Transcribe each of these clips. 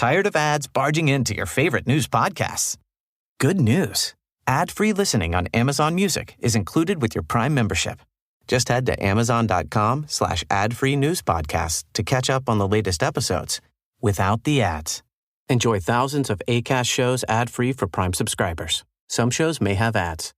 Tired of ads barging into your favorite news podcasts? Good news. Ad-free listening on Amazon Music is included with your Prime membership. Just head to amazon.com/ad-free news podcasts to catch up on the latest episodes without the ads. Enjoy thousands of Acast shows ad-free for Prime subscribers. Some shows may have ads.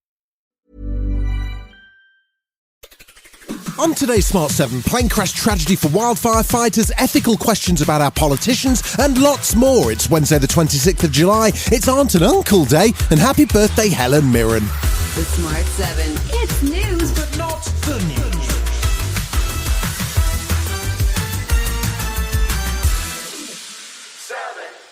On today's Smart 7, plane crash tragedy for wildfire fighters, ethical questions about our politicians, and lots more. It's Wednesday the 26th of July. It's Aunt and Uncle Day, and happy birthday, Helen Mirren. The Smart 7. It's news, but Not the news.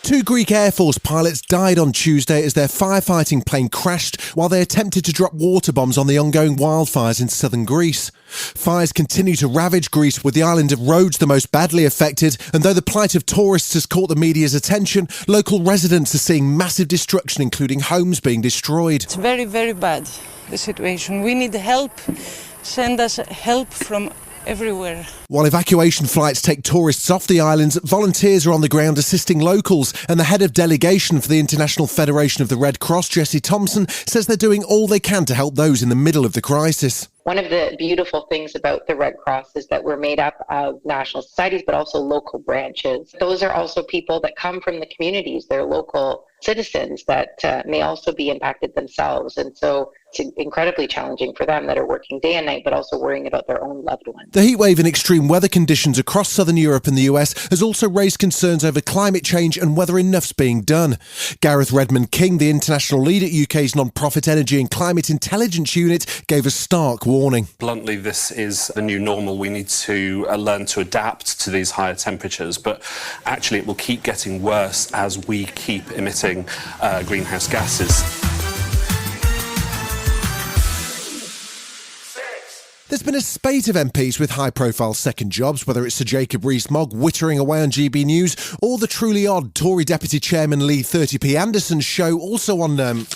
Two Greek Air Force pilots died on Tuesday as their firefighting plane crashed while they attempted to drop water bombs on the ongoing wildfires in southern Greece. Fires continue to ravage Greece, with the island of Rhodes the most badly affected, and though the plight of tourists has caught the media's attention, local residents are seeing massive destruction, including homes being destroyed. It's very, very bad, the situation. We need help. Send us help from everywhere. While evacuation flights take tourists off the islands, volunteers are on the ground assisting locals, and the head of delegation for the International Federation of the Red Cross, Jessie Thompson, says they're doing all they can to help those in the middle of the crisis. One of the beautiful things about the Red Cross is that we're made up of national societies, but also local branches. Those are also people that come from the communities. They're local citizens that may also be impacted themselves. And so it's incredibly challenging for them that are working day and night, but also worrying about their own loved ones. The heatwave and extreme weather conditions across southern Europe and the US has also raised concerns over climate change and whether enough's being done. Gareth Redmond-King, the international lead at UK's non-profit Energy and Climate Intelligence Unit, gave a stark warning. Bluntly, this is the new normal. We need to learn to adapt to these higher temperatures, but actually it will keep getting worse as we keep emitting greenhouse gases. There's been a spate of MPs with high-profile second jobs, whether it's Sir Jacob Rees-Mogg wittering away on GB News, or the truly odd Tory Deputy Chairman Lee 30p Anderson's show, also on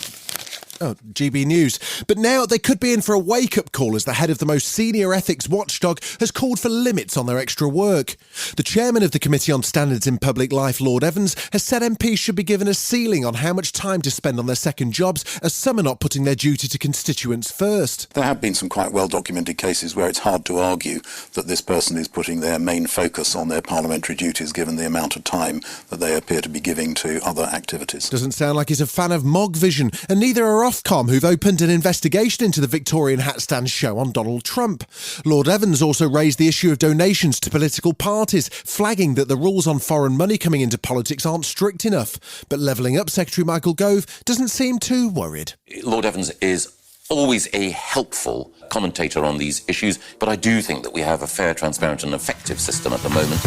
GB News. But now they could be in for a wake-up call as the head of the most senior ethics watchdog has called for limits on their extra work. The chairman of the Committee on Standards in Public Life, Lord Evans, has said MPs should be given a ceiling on how much time to spend on their second jobs, as some are not putting their duty to constituents first. There have been some quite well-documented cases where it's hard to argue that this person is putting their main focus on their parliamentary duties given the amount of time that they appear to be giving to other activities. Doesn't sound like he's a fan of Mog Vision, and neither are Ofcom, who've opened an investigation into the Victorian hat stand show on Donald Trump. Lord Evans also raised the issue of donations to political parties, flagging that the rules on foreign money coming into politics aren't strict enough. But Levelling Up Secretary Michael Gove doesn't seem too worried. Lord Evans is always a helpful commentator on these issues, but I do think that we have a fair, transparent and effective system at the moment.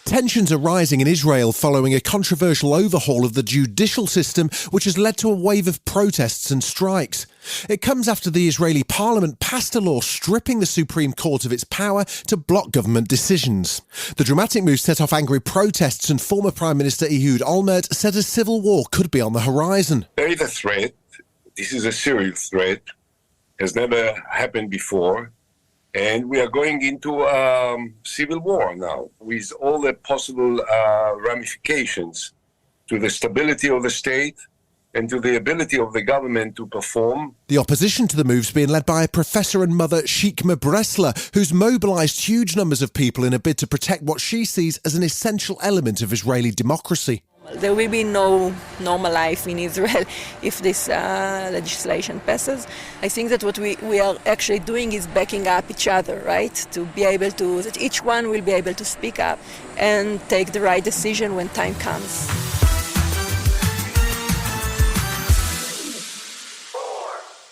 Tensions are rising in Israel following a controversial overhaul of the judicial system, which has led to a wave of protests and strikes. It comes after the Israeli parliament passed a law stripping the Supreme Court of its power to block government decisions. The dramatic move set off angry protests, and former Prime Minister Ehud Olmert said a civil war could be on the horizon. There is a threat. This is a serious threat. Has never happened before. And we are going into civil war now, with all the possible ramifications to the stability of the state and to the ability of the government to perform. The opposition to the move's being led by a professor and mother, Shikma Bresler, who's mobilised huge numbers of people in a bid to protect what she sees as an essential element of Israeli democracy. There will be no normal life in Israel if this legislation passes. I think that what we are actually doing is backing up each other, right? To be able to, that each one will be able to speak up and take the right decision when time comes.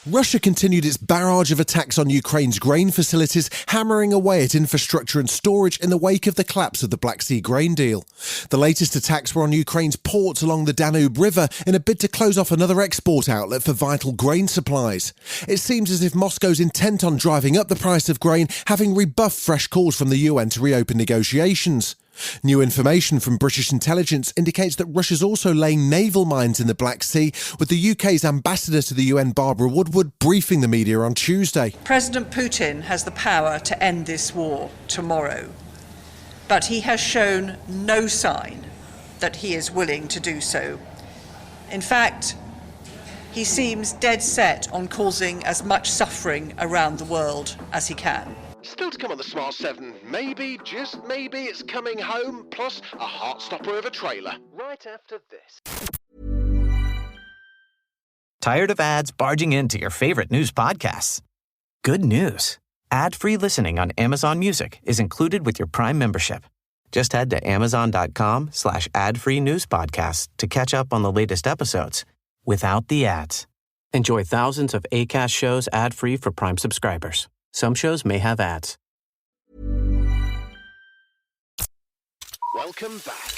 Russia continued its barrage of attacks on Ukraine's grain facilities, hammering away at infrastructure and storage in the wake of the collapse of the Black Sea grain deal. The latest attacks were on Ukraine's ports along the Danube River in a bid to close off another export outlet for vital grain supplies. It seems as if Moscow's intent on driving up the price of grain, having rebuffed fresh calls from the UN to reopen negotiations. New information from British intelligence indicates that Russia's also laying naval mines in the Black Sea, with the UK's ambassador to the UN, Barbara Woodward, briefing the media on Tuesday. President Putin has the power to end this war tomorrow, but he has shown no sign that he is willing to do so. In fact, he seems dead set on causing as much suffering around the world as he can. Still to come on the Smart 7, maybe, just maybe, it's coming home, plus a heart-stopper of a trailer. Right after this. Tired of ads barging into your favorite news podcasts? Good news. Ad-free listening on Amazon Music is included with your Prime membership. Just head to amazon.com/ad-free news podcasts to catch up on the latest episodes without the ads. Enjoy thousands of Acast shows ad-free for Prime subscribers. Some shows may have ads. Welcome back.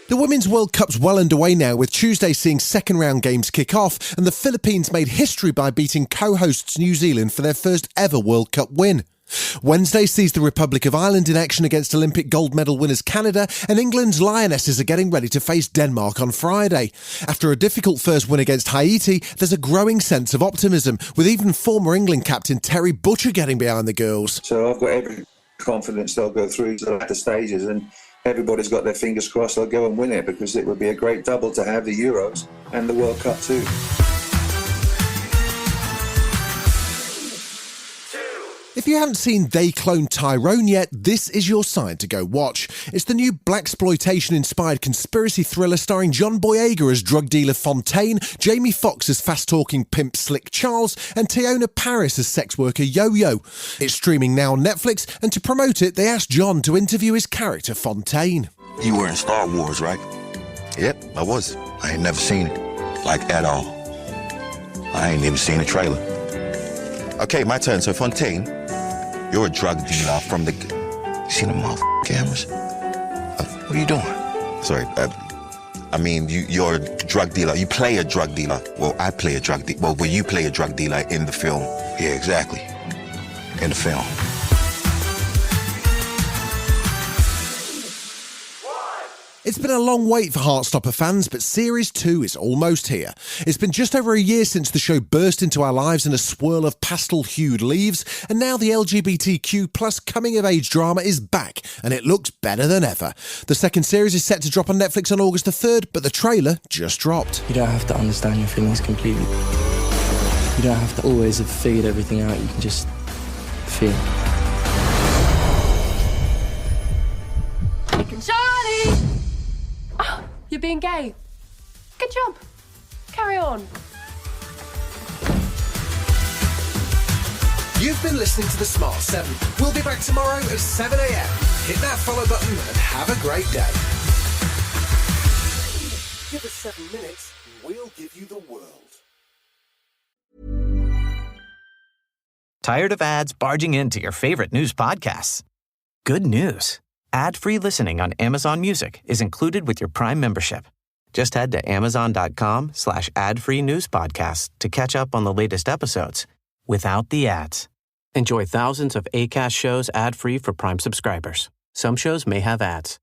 The Women's World Cup's well underway now, with Tuesday seeing second-round games kick off, and the Philippines made history by beating co-hosts New Zealand for their first ever World Cup win. Wednesday sees the Republic of Ireland in action against Olympic gold medal winners Canada, and England's Lionesses are getting ready to face Denmark on Friday. After a difficult first win against Haiti, there's a growing sense of optimism, with even former England captain Terry Butcher getting behind the girls. So I've got every confidence they'll go through to the latter stages, and everybody's got their fingers crossed they'll go and win it, because it would be a great double to have the Euros and the World Cup too. If you haven't seen They Cloned Tyrone yet, this is your sign to go watch. It's the new blaxploitation-inspired conspiracy thriller starring John Boyega as drug dealer Fontaine, Jamie Foxx as fast-talking pimp Slick Charles, and Tiona Paris as sex worker Yo-Yo. It's streaming now on Netflix, and to promote it, they asked John to interview his character Fontaine. You were in Star Wars, right? Yep, I was. I ain't never seen it, like at all. I ain't even seen a trailer. Okay, my turn. So Fontaine, you're a drug dealer from the... You see the motherfucking cameras? What are you doing? Sorry, I mean, you're a drug dealer. You play a drug dealer. Well, I play a drug dealer. Well, you play a drug dealer in the film. Yeah, exactly. In the film. It's been a long wait for Heartstopper fans, but Series 2 is almost here. It's been just over a year since the show burst into our lives in a swirl of pastel-hued leaves, and now the LGBTQ plus coming-of-age drama is back, and it looks better than ever. The second series is set to drop on Netflix on August the 3rd, but the trailer just dropped. You don't have to understand your feelings completely. You don't have to always have figured everything out. You can just feel. Charlie! Oh, you're being gay. Good job. Carry on. You've been listening to The Smart 7. We'll be back tomorrow at 7 a.m. Hit that follow button and have a great day. Give us 7 minutes and we'll give you the world. Tired of ads barging into your favorite news podcasts? Good news. Ad-free listening on Amazon Music is included with your Prime membership. Just head to amazon.com/ad-free news podcasts to catch up on the latest episodes without the ads. Enjoy thousands of Acast shows ad-free for Prime subscribers. Some shows may have ads.